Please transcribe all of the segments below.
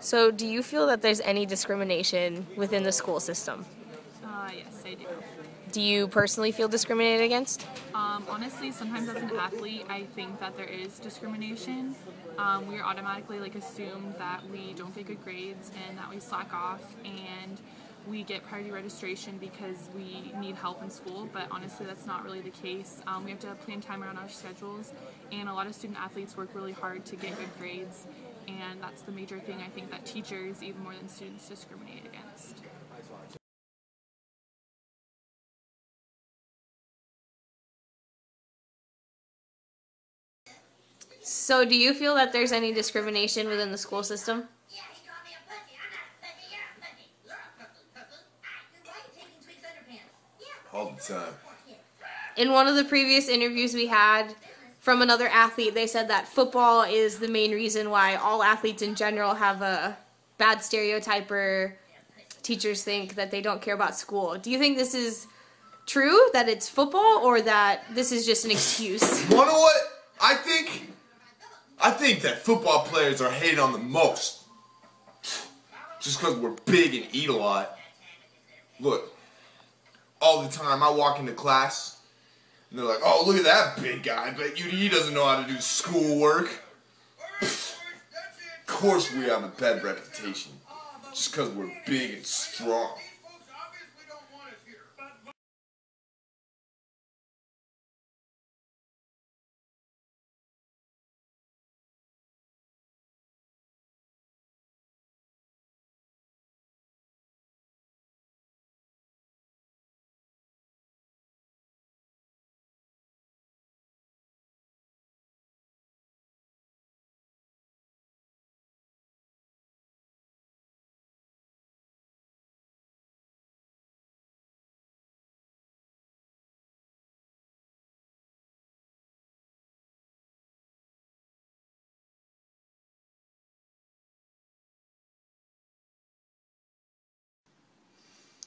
So, do you feel that there's any discrimination within the school system? Yes, I do. Do you personally feel discriminated against? Honestly, sometimes as an athlete, I think that there is discrimination. We are automatically assumed that we don't get good grades and that we slack off and we get priority registration because we need help in school. But honestly, that's not really the case. We have to plan time around our schedules, and a lot of student athletes work really hard to get good grades. And that's the major thing I think that teachers, even more than students, discriminate against. So, do you feel that there's any discrimination within the school system? All the time. In one of the previous interviews we had from another athlete, they said that football is the main reason why all athletes in general have a bad stereotype, or teachers think that they don't care about school. Do you think this is true, that it's football, or that this is just an excuse? You wanna know what? I think that football players are hated on the most. Just because we're big and eat a lot. Look, all the time I walk into class and they're like, oh, look at that big guy. But he doesn't know how to do schoolwork. Of course we have a bad reputation. Just because we're big and strong.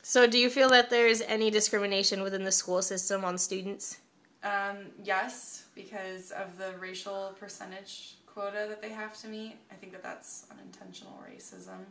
So, do you feel that there's any discrimination within the school system on students? Yes, because of the racial percentage quota that they have to meet. I think that that's unintentional racism.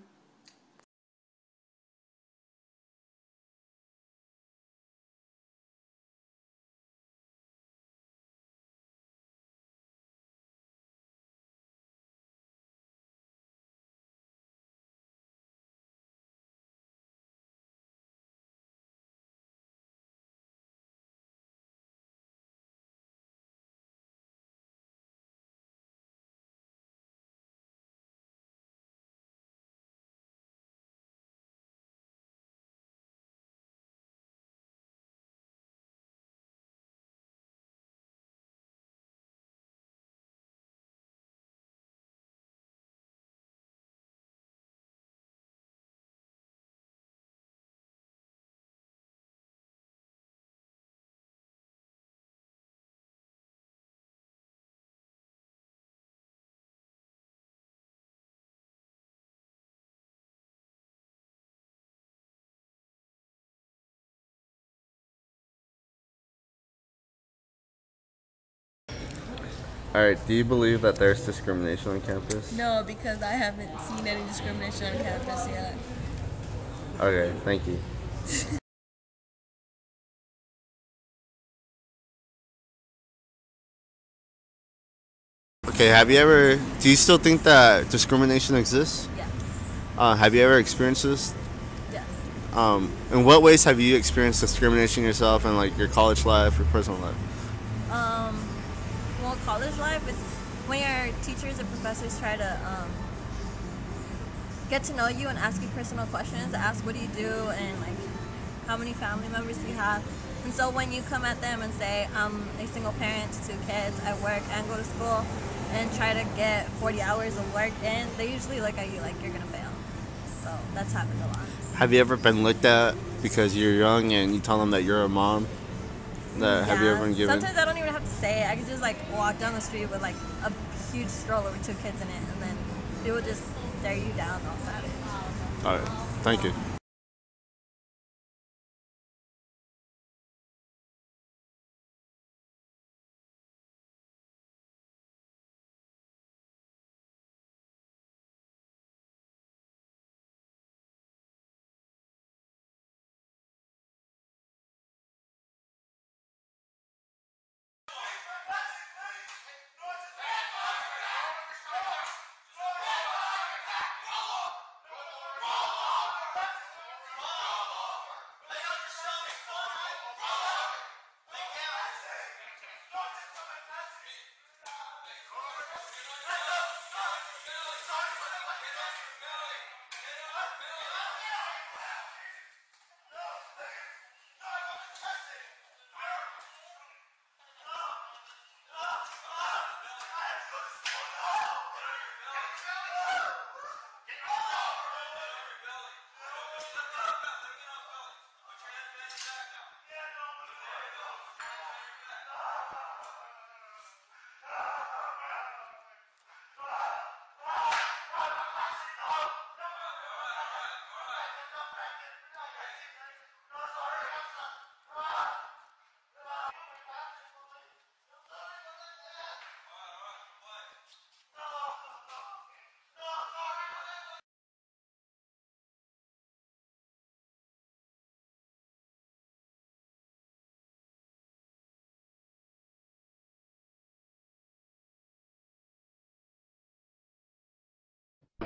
Alright, do you believe that there's discrimination on campus? No, because I haven't seen any discrimination on campus yet. Okay, thank you. Okay, do you still think that discrimination exists? Yes. Have you ever experienced this? Yes. In what ways have you experienced discrimination yourself in like your college life or personal life? Well, college life is when your teachers or professors try to get to know you and ask you personal questions. Ask what do you do and like how many family members do you have. And so when you come at them and say, I'm a single parent to 2 kids, I work and go to school, and try to get 40 hours of work in, they usually look at you like you're going to fail. So that's happened a lot. Have you ever been looked at because you're young and you tell them that you're a mom? Have you ever been given? Sometimes I don't even have to say it. I can just like walk down the street with like a huge stroller with 2 kids in it, and then people just stare you down all savage. Alright, thank you.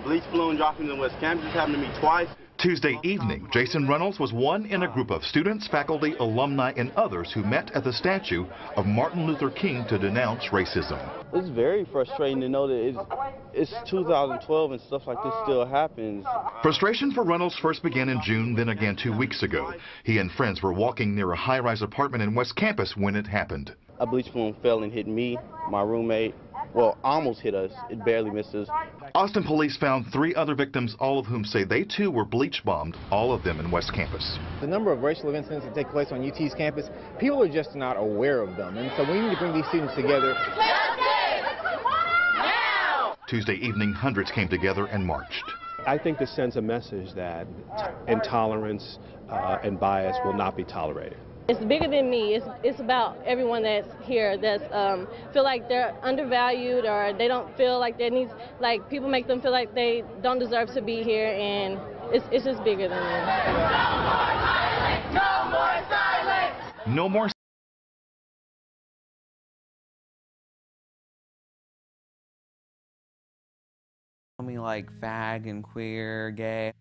Bleach balloon dropping in West Campus happened to me twice. Tuesday evening, Jason Reynolds was one in a group of students, faculty, alumni, and others who met at the statue of Martin Luther King to denounce racism. It's very frustrating to know that it's 2012 and stuff like this still happens. Frustration for Reynolds first began in June, then again 2 weeks ago. He and friends were walking near a high-rise apartment in West Campus when it happened. A bleach balloon fell and hit me, my roommate. Well, almost hit us. It barely missed us. Austin police found 3 other victims, all of whom say they too were bleach bombed, all of them in West Campus. The number of racial incidents that take place on UT's campus, people are just not aware of them. And so we need to bring these students together. Tuesday evening, hundreds came together and marched. I think this sends a message that intolerance and bias will not be tolerated. It's bigger than me. It's about everyone that's here that's feel like they're undervalued, or they don't feel like they need, like people make them feel like they don't deserve to be here, and it's just bigger than them. No more silence! No more. Me like fag and queer, gay.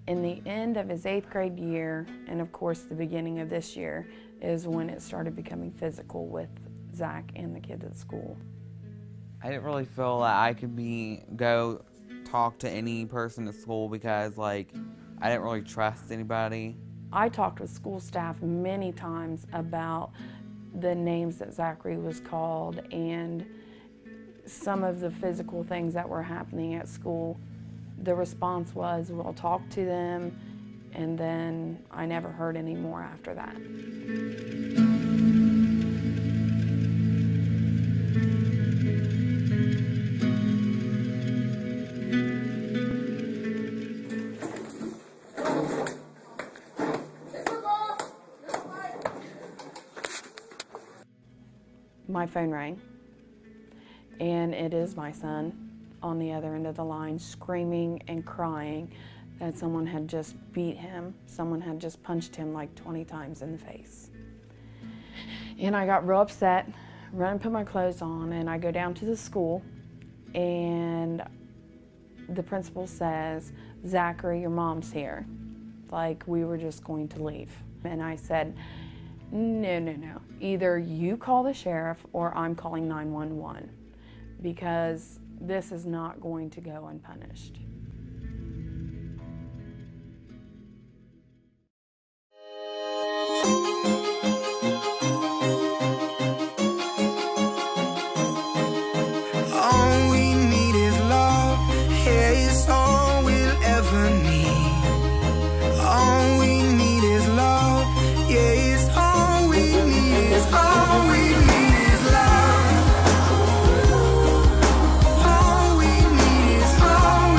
In the end of his 8th grade year, and of course the beginning of this year, is when it started becoming physical with Zach and the kids at school. I didn't really feel that I could go talk to any person at school because I didn't really trust anybody. I talked with school staff many times about the names that Zachary was called and some of the physical things that were happening at school. The response was, we'll talk to them, and then I never heard any more after that. My phone rang, and it is my son on the other end of the line screaming and crying that someone had just beat him, someone had just punched him like 20 times in the face. And I got real upset, run and put my clothes on, and I go down to the school, and the principal says, "Zachary, your mom's here." Like we were just going to leave. And I said, no. Either you call the sheriff or I'm calling 911 because this is not going to go unpunished. All we need is love, yeah, it's all we'll ever need. All we need is love, yeah, it's all we need is all we need is love. All we need is love.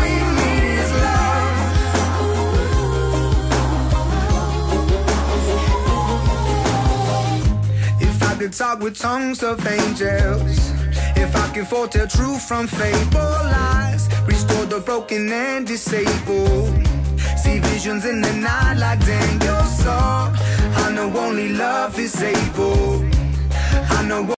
If I could talk with tongues of angels, if I can foretell truth from fable lies, restore the broken and disabled, see visions in the night like Daniel saw. I know only love is able. I know